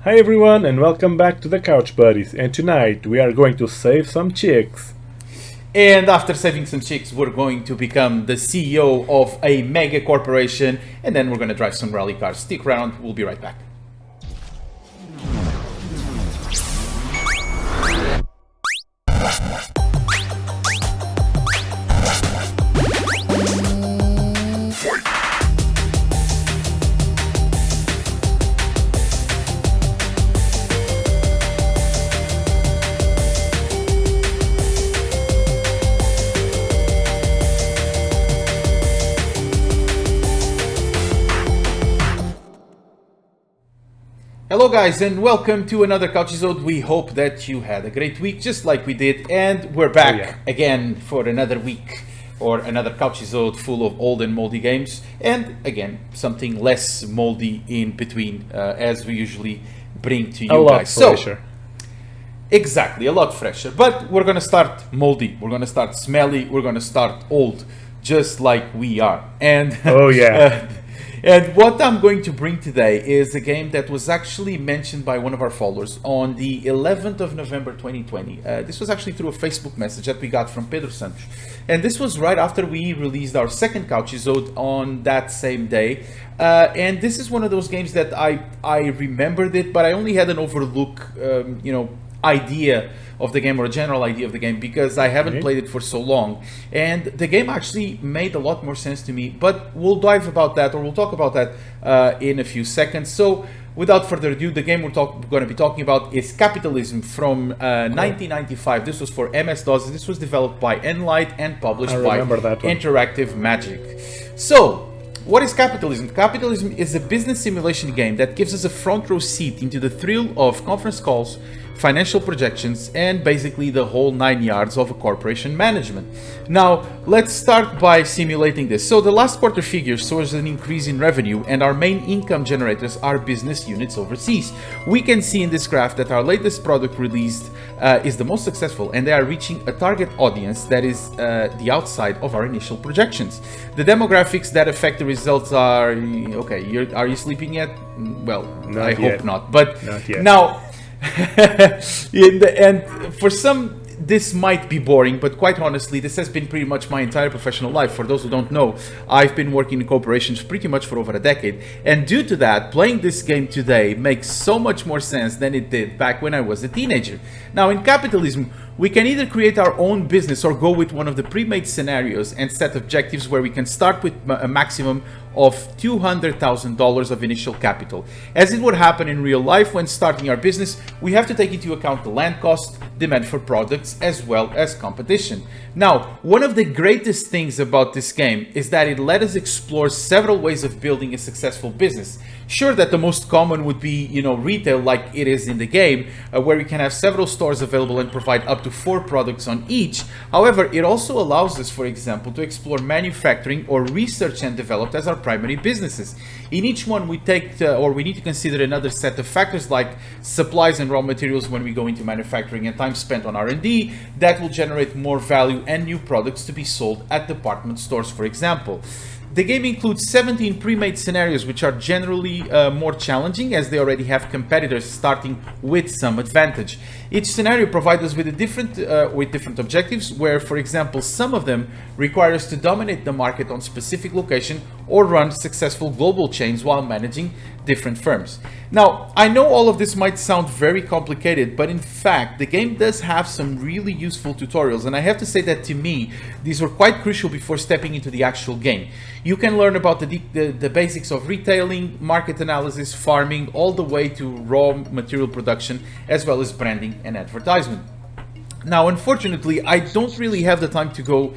Hi everyone and welcome back to the Couch Buddies, and tonight we are going to save some chicks. And after saving some chicks, we're going to become the CEO of a mega corporation, and then we're going to drive some rally cars. Stick around, we'll be right back. Hello guys and welcome to another Couchisode. We hope that you had a great week just like we did, and we're back again for another week or another Couchisode full of old and moldy games, and again something less moldy in between as we usually bring to you a lot guys. Fresher. Exactly, a lot fresher, but we're gonna start moldy, we're gonna start smelly, we're gonna start old just like we are. And oh yeah. And what I'm going to bring today is a game that was actually mentioned by one of our followers on the 11th of November 2020. This was actually through a Facebook message that we got from Pedro Santos. And this was right after we released our second Couchisode on that same day. And this is one of those games that I remembered it, but I only had an overlook, idea of the game, or a general idea of the game, because I haven't played it for so long, and the game actually made a lot more sense to me. But we'll talk about that in a few seconds. So without further ado, the game we're going to be talking about is Capitalism from 1995. This was for MS-DOS. This was developed by Enlight and published by Interactive Magic. So what is Capitalism? Capitalism is a business simulation game that gives us a front row seat into the thrill of conference calls, financial projections, and basically the whole 9 yards of a corporation management. Now, let's start by simulating this. So the last quarter figures shows an increase in revenue, and our main income generators are business units overseas. We can see in this graph that our latest product released is the most successful, and they are reaching a target audience that is the outside of our initial projections. The demographics that affect the results are, okay, are you sleeping yet? Well, I hope not. But not yet. Now, and for some this might be boring, but quite honestly, this has been pretty much my entire professional life. For those who don't know, I've been working in corporations pretty much for over a decade, and due to that, playing this game today makes so much more sense than it did back when I was a teenager. Now, in Capitalism, we can either create our own business or go with one of the pre-made scenarios and set objectives where we can start with a maximum of $200,000 of initial capital. As it would happen in real life when starting our business, we have to take into account the land cost, demand for products, as well as competition. Now, one of the greatest things about this game is that it let us explore several ways of building a successful business. Sure that the most common would be, retail like it is in the game, where you can have several stores available and provide up to 4 products on each. However, it also allows us, for example, to explore manufacturing or research and develop as our primary businesses. In each one, we need to consider another set of factors like supplies and raw materials when we go into manufacturing, and time spent on R&D that will generate more value and new products to be sold at department stores, for example. The game includes 17 pre-made scenarios, which are generally more challenging as they already have competitors starting with some advantage. Each scenario provides us with different objectives, where, for example, some of them require us to dominate the market on specific location or run successful global chains while managing different firms. Now, I know all of this might sound very complicated, but in fact, the game does have some really useful tutorials, and I have to say that to me, these were quite crucial before stepping into the actual game. You can learn about the basics of retailing, market analysis, farming, all the way to raw material production, as well as branding and advertisement. Now, unfortunately, I don't really have the time to go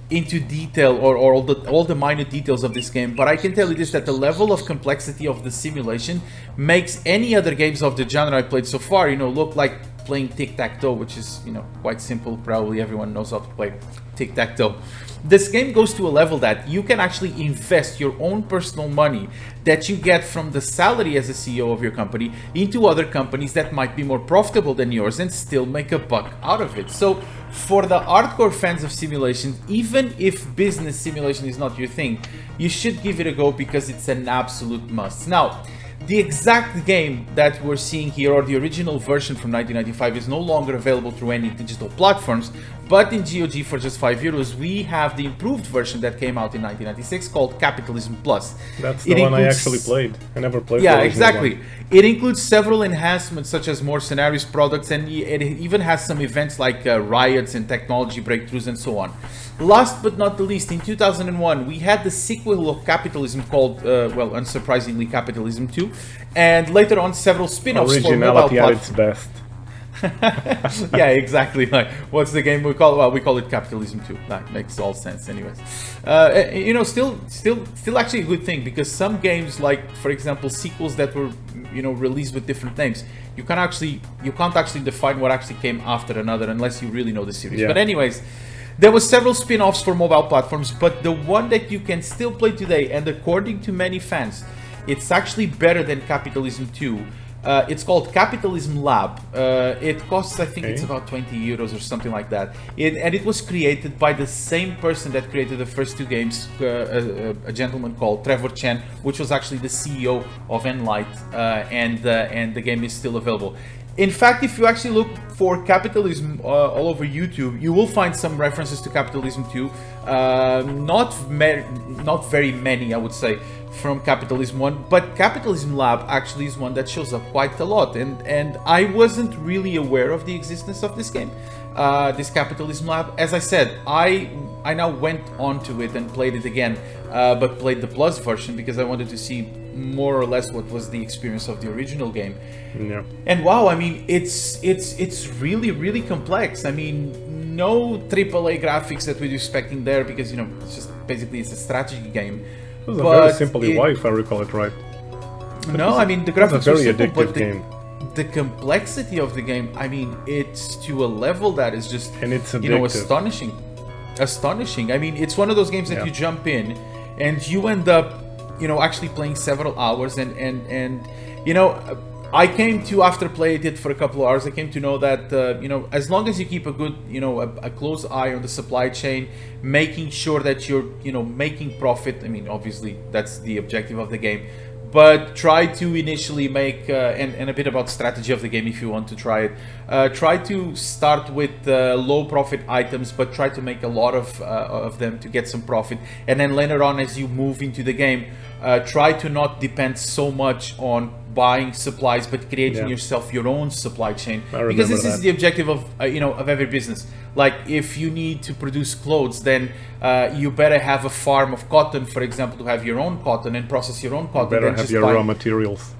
into detail or all the minor details of this game, but I can tell you this, that the level of complexity of the simulation makes any other games of the genre I played so far, look like playing tic-tac-toe, which is, quite simple. Probably everyone knows how to play tic-tac-toe. This game goes to a level that you can actually invest your own personal money that you get from the salary as a CEO of your company into other companies that might be more profitable than yours and still make a buck out of it. So for the hardcore fans of simulation, even if business simulation is not your thing, you should give it a go because it's an absolute must. Now, The exact game that we're seeing here, or the original version from 1995, is no longer available through any digital platforms, but in GOG for just €5, we have the improved version that came out in 1996 called Capitalism Plus. That's the one I actually played. I never played Yeah, the original exactly. one. It includes several enhancements such as more scenarios, products, and it even has some events like riots and technology breakthroughs and so on. Last but not the least, in 2001, we had the sequel of Capitalism called, well, unsurprisingly, Capitalism 2, and later on several spin-offs for mobile Originality at its best. Yeah, exactly. Like, what's the game we call? Well, we call it Capitalism 2. That makes all sense, anyways. You know, still actually a good thing, because some games, like for example, sequels that were, you know, released with different names, you can't actually define what actually came after another unless you really know the series. Yeah. But anyways, there was several spin-offs for mobile platforms, but the one that you can still play today, and according to many fans, it's actually better than Capitalism 2. It's called Capitalism Lab. It costs, I think it's about €20 or something like that. And it was created by the same person that created the first two games, a gentleman called Trevor Chen, which was actually the CEO of Enlight, and the game is still available. In fact, if you actually look for Capitalism all over YouTube, you will find some references to Capitalism 2. Not very many, I would say, from Capitalism 1, but Capitalism Lab actually is one that shows up quite a lot, and I wasn't really aware of the existence of this game, this Capitalism Lab. As I said, I now went onto it and played it again, but played the Plus version because I wanted to see more or less what was the experience of the original game. Yeah. And wow, I mean, it's really complex. I mean, no AAA graphics that we're expecting there, because, you know, it's just basically it's a strategy game. It was a very simple UI, if I recall it right. No, I mean, the graphics are are very simple, addictive but game. the complexity of the game, I mean, it's to a level that is just, And it's you know, addictive. astonishing. I mean, it's one of those games that you jump in and you end up, you know, actually playing several hours, and you know, I came to, after playing it for a couple of hours, I came to know that, you know, as long as you keep a good, you know, a close eye on the supply chain, making sure that you're, you know, making profit. I mean, obviously, that's the objective of the game. But try to initially make, and a bit about strategy of the game if you want to try it. Try to start with low profit items, but try to make a lot of them to get some profit. And then later on, as you move into the game, try to not depend so much on buying supplies, but creating yourself your own supply chain, because this is the objective of you know, of every business. Like, if you need to produce clothes, then you better have a farm of cotton, for example, to have your own cotton and process your own cotton. Better have your raw materials.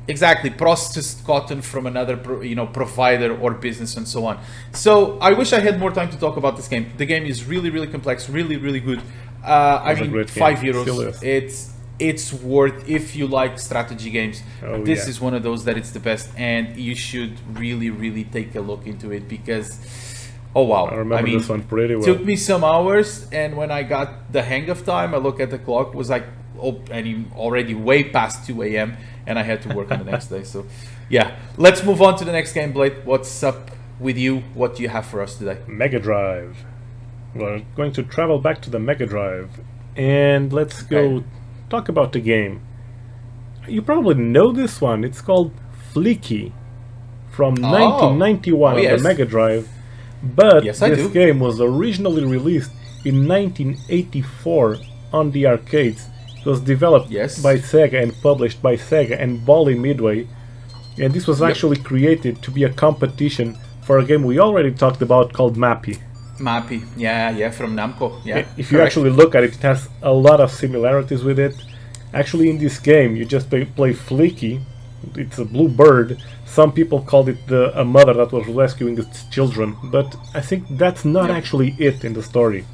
Exactly, processed cotton from another you know, provider or business, and so on. So I wish I had more time to talk about this game. The game is really complex, really good. I mean, €5. It's worth, if you like strategy games. This is one of those that it's the best, and you should really take a look into it, because oh wow, I remember this one pretty well. Took me some hours, and when I got the hang of time, I look at the clock, was like, oh, and already way past 2 a.m. and I had to work on the next day. So yeah, let's move on to the next game. Blade, what's up with you? What do you have for us today? Mega Drive. We're going to travel back to the Mega Drive, and let's go talk about the game. You probably know this one. It's called Flicky, from 1991 on the Mega Drive. But this game was originally released in 1984 on the arcades. It was developed by Sega and published by Sega and Bally Midway. And this was actually created to be a competition for a game we already talked about called Mappy. Mappy, yeah, from Namco. Yeah, if you actually look at it, it has a lot of similarities with it. Actually, in this game, you just play Flicky. It's a blue bird. Some people called it a mother that was rescuing its children, but I think that's not actually it in the story.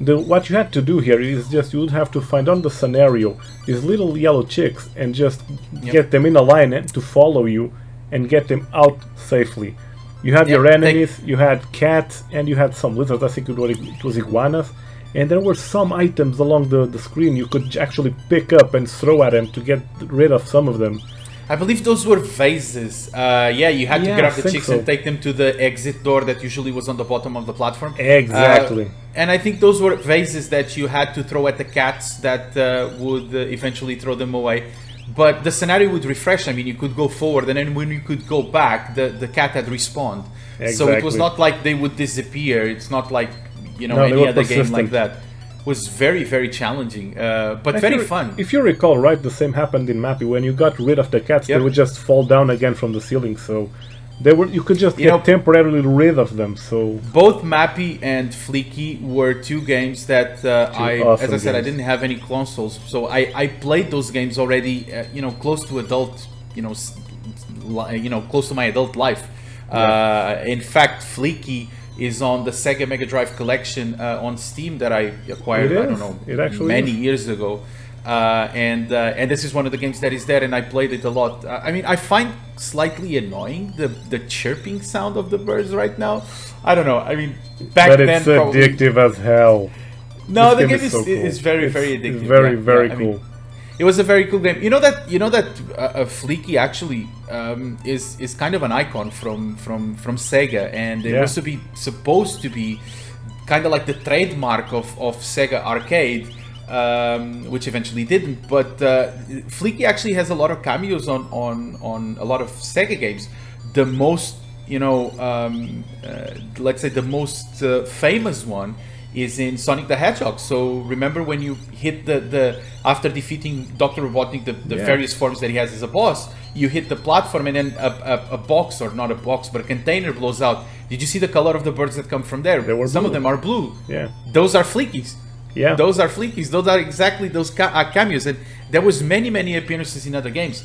What you had to do here is just you would have to find on the scenario these little yellow chicks and just get them in a line to follow you and get them out safely. You had your enemies, you had cats, and you had some lizards. I think it was iguanas. And there were some items along the screen you could actually pick up and throw at them to get rid of some of them. I believe those were vases. Yeah, you had to grab the chicks and take them to the exit door that usually was on the bottom of the platform. Exactly. And I think those were vases that you had to throw at the cats that would eventually throw them away. but the scenario would refresh. I mean, you could go forward, and then when you could go back, the cat had respawned. Exactly. So it was not like they would disappear. It's not like, you know, No, any other persistent. game like that. It was very, very challenging, but very fun. If you recall, right, the same happened in Mappy. When you got rid of the cats, they would just fall down again from the ceiling. So you could just get temporarily rid of them. So both Mappy and Flicky were two games that awesome as I said, I games. didn't have any consoles, so I played those games already, you know, close to adult, close to my adult life. In fact, Flicky is on the Sega Mega Drive collection on Steam that I acquired, I don't know, many years ago. And this is one of the games that is there, and I played it a lot. I mean, I find slightly annoying the chirping sound of the birds right now. I don't know. I mean, back but then, it's addictive as hell. No, This the game so cool. is very, very addictive. It's very, very I cool. mean, it was a very cool game. You know that Flicky actually is kind of an icon from Sega, and it was supposed to be kind of like the trademark of Sega Arcade, which eventually didn't. But Flicky actually has a lot of cameos on a lot of Sega games. The most, let's say the most famous one is in Sonic the Hedgehog. So remember when you hit the after defeating Dr. Robotnik, the various forms that he has as a boss, you hit the platform and then a box, or not a box, but a container blows out. Did you see the color of the birds that come from there? Some of them are blue. Yeah. Those are Flickies. Yeah. Those are Flickies. Those are exactly those cameos. And there was many appearances in other games.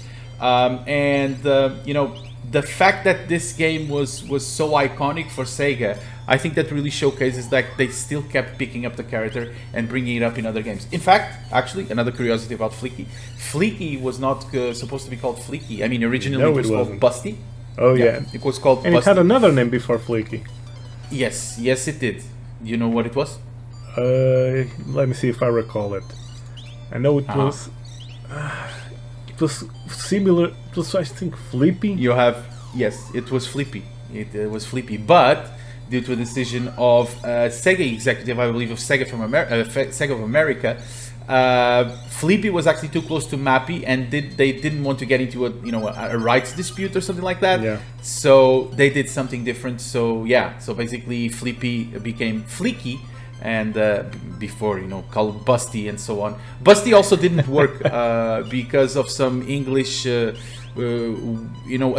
The fact that this game was so iconic for Sega, I think that really showcases that they still kept picking up the character and bringing it up in other games. In fact, actually, another curiosity about Flicky. Flicky was not supposed to be called Flicky. I mean, originally it was called Busty. Oh, yeah. It was called and Busty. It had another name before Flicky. Yes, it did. You know what it was? Let me see if I recall it. I know it was... it was similar... It was, I think, Flippy? Yes, it was Flippy. It was Flippy, but due to a decision of Sega executive, I believe, of Sega of America, Flippy was actually too close to Mappy, and they didn't want to get into a rights dispute or something like that. Yeah. So they did something different. So so basically Flippy became Flicky, and before called Busty and so on. Busty also didn't work because of some English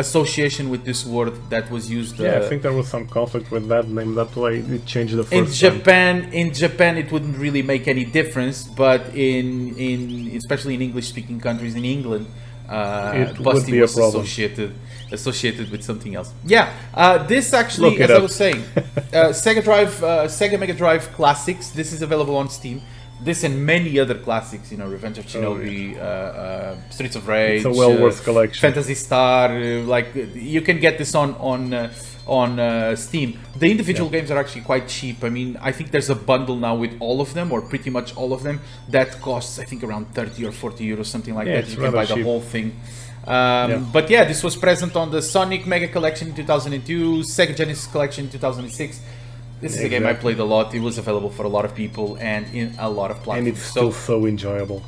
association with this word that was used. I think there was some conflict with that name. That's why it changed the first time. In Japan, it wouldn't really make any difference, but especially in English-speaking countries in England, Busty was associated with something else. This actually, as I was saying, Sega Mega Drive Classics. This is available on Steam. This and many other classics, Revenge of Shinobi, Streets of Rage, it's a well-worth collection. Phantasy Star. You can get this on Steam. The individual games are actually quite cheap. I mean, I think there's a bundle now with all of them, or pretty much all of them, that costs, I think, around 30 or 40 euros, something like that. You can buy the whole thing. But this was present on the Sonic Mega Collection in 2002, Sega Genesis Collection in 2006. This is a game I played a lot. It was available for a lot of people and in a lot of platforms. And it's still so enjoyable.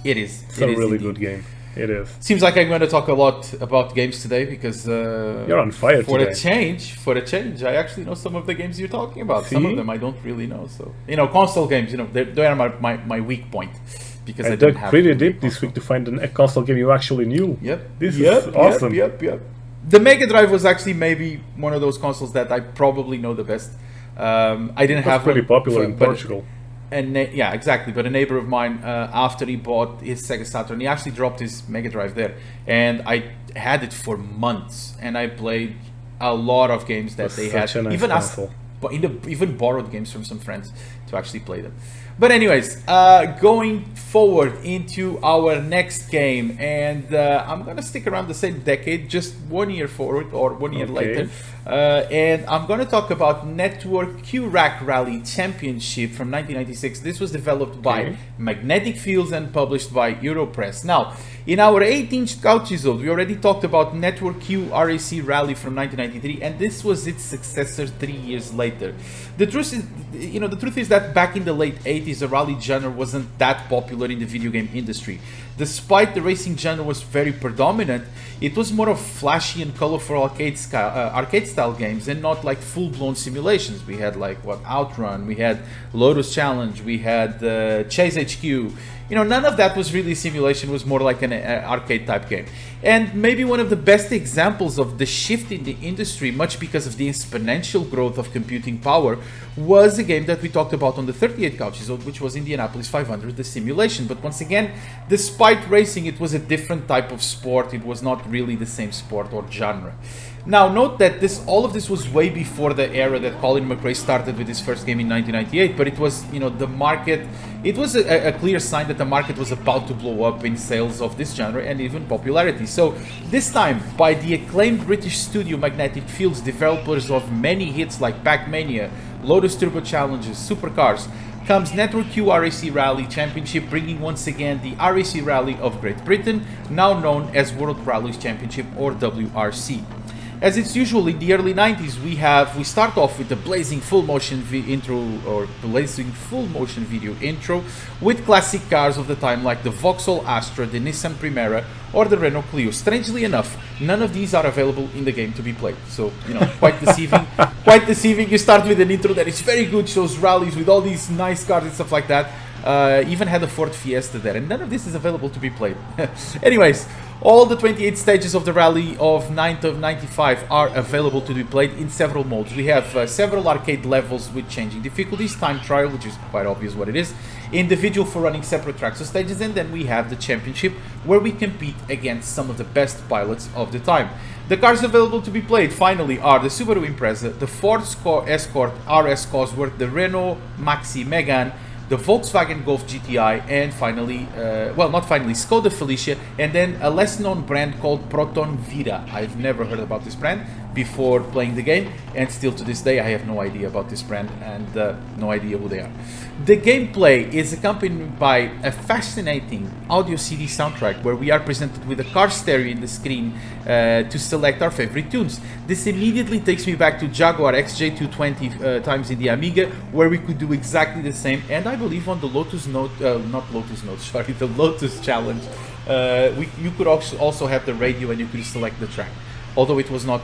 It is. It's a really good game. It is. Seems like I'm going to talk a lot about games today because you're on fire for today. For a change, I actually know some of the games you're talking about. Some of them I don't really know. So console games, they are my weak point because I dug pretty deep this week to find a console game you actually knew. This is awesome. The Mega Drive was actually maybe one of those consoles that I probably know the best. I didn't have pretty popular in Portugal. And exactly. But a neighbor of mine, after he bought his Sega Saturn, he actually dropped his Mega Drive there, and I had it for months, and I played a lot of games that they had. Even borrowed games from some friends to actually play them. But anyways, going forward into our next game, and I'm gonna stick around the same decade, just 1 year forward or 1 year later, and I'm gonna talk about Network Q-Rack Rally Championship from 1996. This was developed by Magnetic Fields and published by Europress. Now, in our 8-inch Couchisode, we already talked about Network Q RAC Rally from 1993, and this was its successor 3 years later. The truth is, that that back in the late 80s, the rally genre wasn't that popular in the video game industry. Despite the racing genre was very predominant, it was more of flashy and colorful arcade style games and not like full-blown simulations. We had like Outrun, we had Lotus Challenge, we had Chase HQ. You know, none of that was really simulation, it was more like an arcade type game. And maybe one of the best examples of the shift in the industry, much because of the exponential growth of computing power, was a game that we talked about on the 38 Couchisode, which was Indianapolis 500, the simulation. But once again, despite racing, it was a different type of sport. It was not really the same sport or genre. Now, note that all of this was way before the era that Colin McRae started with his first game in 1998, but it was, you know, the market, it was a clear sign that the market was about to blow up in sales of this genre and even popularity. So, this time, by the acclaimed British studio Magnetic Fields, developers of many hits like Pac-Mania, Lotus Turbo Challenges, Supercars, comes Network Q RAC Rally Championship, bringing once again the RAC Rally of Great Britain, now known as World Rallies Championship or WRC. As it's usual in the early 90s, we start off with the blazing full motion video intro with classic cars of the time like the Vauxhall Astra, the Nissan Primera, or the Renault Clio. Strangely enough, none of these are available in the game to be played. So, you know, quite deceiving. Quite deceiving. You start with an intro that is very good, shows rallies with all these nice cars and stuff like that. Even had a Ford Fiesta there, and none of this is available to be played. Anyways, all the 28 stages of the rally of 9th of 95 are available to be played in several modes. We have several arcade levels with changing difficulties, time trial, which is quite obvious what it is, individual for running separate tracks or stages, and then we have the championship where we compete against some of the best pilots of the time. The cars available to be played finally are the Subaru Impreza, the Ford Escort RS Cosworth, the Renault Maxi Megane, the Volkswagen Golf GTI, and finally, Skoda Felicia, and then a less known brand called Proton Vira. I've never heard about this brand before playing the game, and still to this day I have no idea about this brand and no idea who they are. The gameplay is accompanied by a fascinating audio CD soundtrack where we are presented with a car stereo in the screen to select our favorite tunes. This immediately takes me back to Jaguar XJ220 times in the Amiga, where we could do exactly the same, and I believe on the Lotus Challenge, you could also have the radio and you could select the track. Although it was not,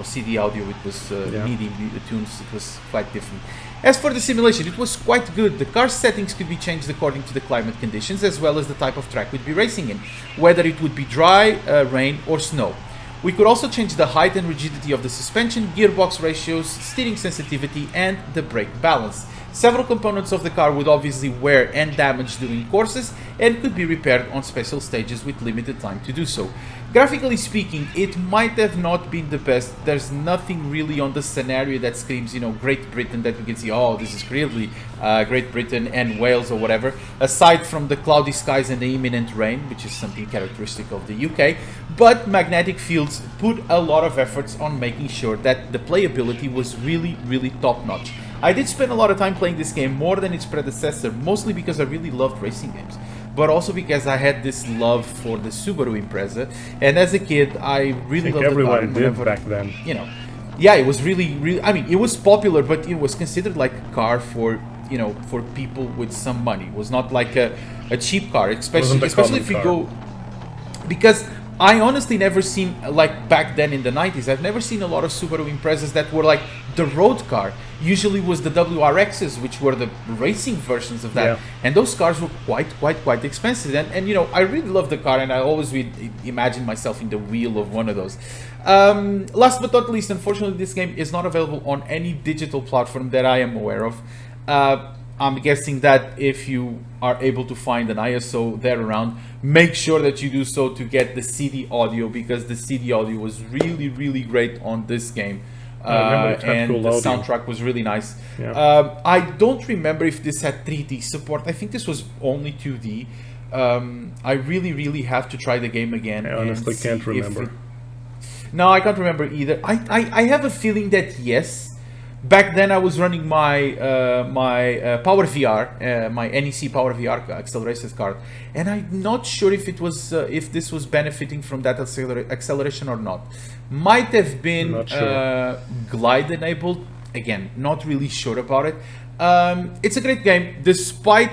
CD audio, it was MIDI tunes, it was quite different. As for the simulation, it was quite good. The car settings could be changed according to the climate conditions, as well as the type of track we'd be racing in, whether it would be dry, rain, or snow. We could also change the height and rigidity of the suspension, gearbox ratios, steering sensitivity, and the brake balance. Several components of the car would obviously wear and damage during courses and could be repaired on special stages with limited time to do so. Graphically speaking, it might have not been the best. There's nothing really on the scenario that screams, Great Britain, that we can see, oh, this is clearly Great Britain and Wales or whatever, aside from the cloudy skies and the imminent rain, which is something characteristic of the UK. But Magnetic Fields put a lot of efforts on making sure that the playability was really, really top-notch. I did spend a lot of time playing this game, more than its predecessor, mostly because I really loved racing games, but also because I had this love for the Subaru Impreza, and as a kid, I really loved the car. Everyone did back then. Yeah, it was really, I mean, it was popular, but it was considered like a car for, for people with some money. It was not like a cheap car, especially if you go, because I honestly never seen, like back then in the 90s, I've never seen a lot of Subaru Imprezas that were like the road car. Usually was the WRXs, which were the racing versions of that. Yeah. And those cars were quite expensive. And I really love the car, and I always imagine myself in the wheel of one of those. Last but not least, unfortunately, this game is not available on any digital platform that I am aware of. I'm guessing that if you are able to find an ISO there around, make sure that you do so to get the CD audio, because the CD audio was really, really great on this game. And cool the soundtrack was really nice. Yeah. I don't remember if this had 3D support. I think this was only 2D. I really have to try the game again. I honestly can't remember. No, I can't remember either. I have a feeling that yes. Back then I was running my Power VR, my NEC Power VR accelerated card, and I'm not sure if it was if this was benefiting from that acceleration or not. Might have been glide enabled. Again, not really sure about it. It's a great game, despite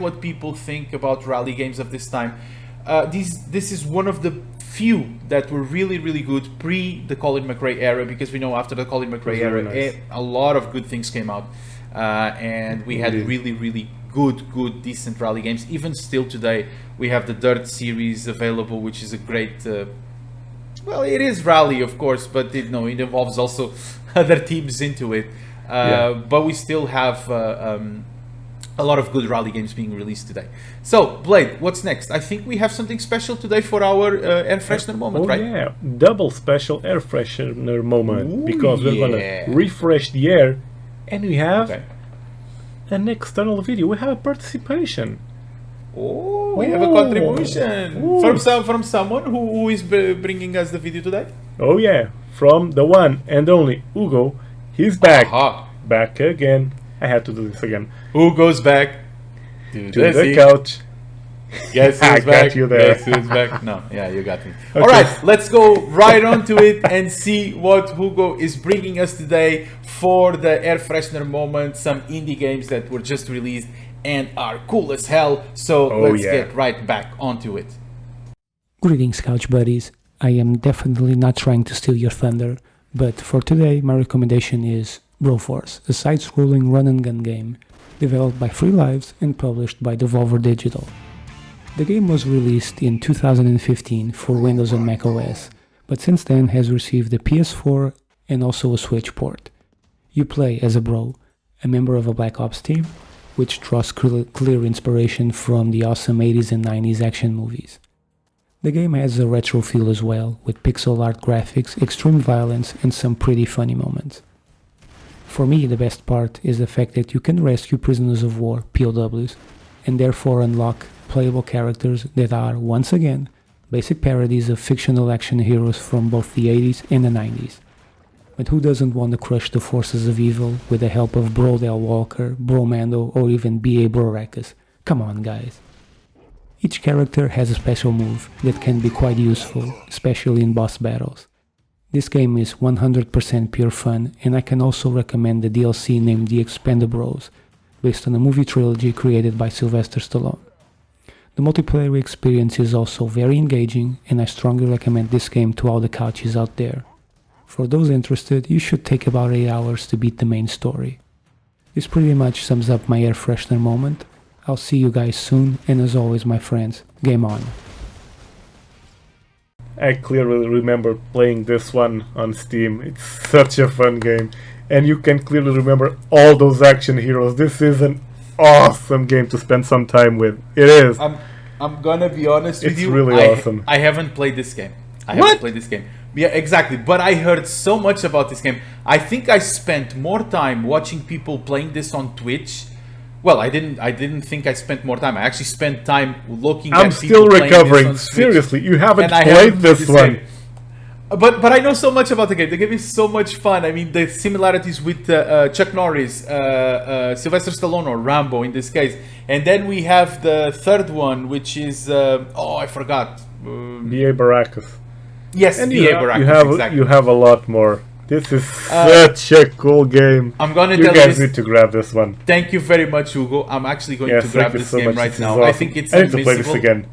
what people think about rally games of this time. This is one of the few that were really, really good pre the Colin McRae era, because we know after the Colin McRae era, nice. a lot of good things came out, and we had really, really good, decent rally games. Even still today, we have the Dirt series available, which is a great. Well, it is rally, of course, but it involves also other teams into it. But we still have a lot of good rally games being released today. So, Blade, what's next? I think we have something special today for our air freshener moment, right? Yeah, double special air freshener moment. Ooh, because we're gonna refresh the air, and we have an external video. We have a participation. Oh, we have a contribution from someone who is bringing us the video today. Oh yeah, from the one and only Hugo. He's back. Back again. I had to do this again. Hugo's back to the couch. Guess who's back? Got you there. Guess who's back? No, yeah, you got me. Okay. All right, let's go right on to it and see what Hugo is bringing us today for the air freshener moment. Some indie games that were just released and are cool as hell. So let's get right back onto it. Greetings, couch buddies. I am definitely not trying to steal your thunder, but for today my recommendation is Broforce, a side-scrolling run-and-gun game developed by Free Lives and published by Devolver Digital. The game was released in 2015 for Windows and Mac OS, but since then has received a PS4 and also a Switch port. You play as a bro, a member of a Black Ops team, which draws clear inspiration from the awesome 80s and 90s action movies. The game has a retro feel as well, with pixel art graphics, extreme violence, and some pretty funny moments. For me, the best part is the fact that you can rescue prisoners of war, POWs, and therefore unlock playable characters that are, once again, basic parodies of fictional action heroes from both the 80s and the 90s. But who doesn't want to crush the forces of evil with the help of Bro Del Walker, Bro Mando, or even B.A. Brorakus? Come on, guys. Each character has a special move that can be quite useful, especially in boss battles. This game is 100% pure fun, and I can also recommend the DLC named The Expendables, based on a movie trilogy created by Sylvester Stallone. The multiplayer experience is also very engaging, and I strongly recommend this game to all the couches out there. For those interested, you should take about 8 hours to beat the main story. This pretty much sums up my air freshener moment. I'll see you guys soon, and as always, my friends, game on. I clearly remember playing this one on Steam. It's such a fun game, and you can clearly remember all those action heroes. This is an awesome game to spend some time with. It is. I'm gonna be honest with you. It's really awesome. I haven't played this game. Haven't played this game. Yeah, exactly. But I heard so much about this game. I think I spent more time watching people playing this on Twitch. Well, I didn't think I spent more time. I actually spent time looking at people still playing recovering. this on Seriously, you haven't and played this one. Game. But I know so much about the game. The game is so much fun. I mean, the similarities with Chuck Norris, Sylvester Stallone, or Rambo in this case. And then we have the third one, which is I forgot. B.A. Baracus. Yes, and B.A. Baracus. Exactly. You have a lot more. This is such a cool game. I'm gonna you tell guys you need to grab this one. Thank you very much, Hugo. I'm actually going to grab this game right now. Awesome. I think it's I need to play this again.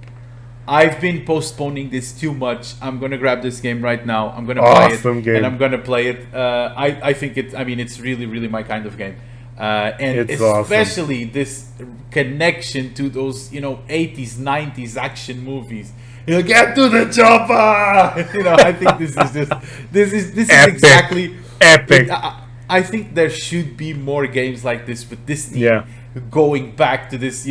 I've been postponing this too much. I'm gonna grab this game right now. I'm gonna buy it, and I'm gonna play it. I think it. I mean, it's really, really my kind of game, and it's especially awesome. This connection to those 80s, 90s action movies. Get to the chopper. I think this is exactly epic. I think there should be more games like this with this team going back to this,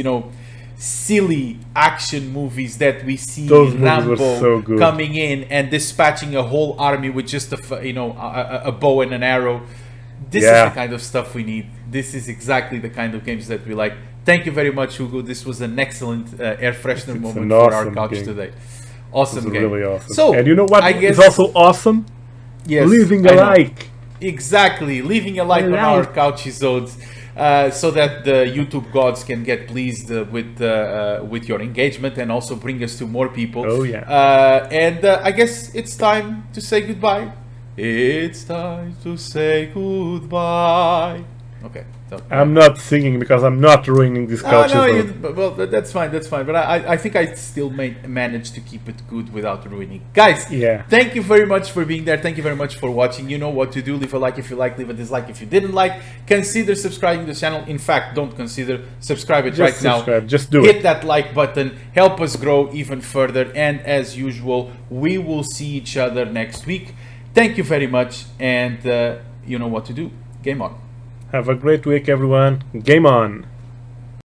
silly action movies that we see. Those Rambo movies were so good. Coming in and dispatching a whole army with just a bow and an arrow. This is the kind of stuff we need. This is exactly the kind of games that we like. Thank you very much, Hugo. This was an excellent air freshener moment for our couch today. Awesome game. Really awesome. So, and you know what? I guess, it's also awesome. Yes, leaving a like. Exactly, leaving a like on our Couchisodes, so that the YouTube gods can get pleased with your engagement and also bring us to more people. Oh yeah. And I guess it's time to say goodbye. It's time to say goodbye. Okay. So, I'm not singing because I'm not ruining this couch. Well, that's fine. That's fine. But I think I still managed to keep it good without ruining. Guys, Yeah. thank you very much for being there. Thank you very much for watching. You know what to do. Leave a like if you like. Leave a dislike if you didn't like. Consider subscribing to the channel. In fact, don't consider. Subscribe it right now. Just do Hit it. that like button. Help us grow even further. And as usual, we will see each other next week. Thank you very much. And you know what to do. Game on. Have a great week, everyone. Game on.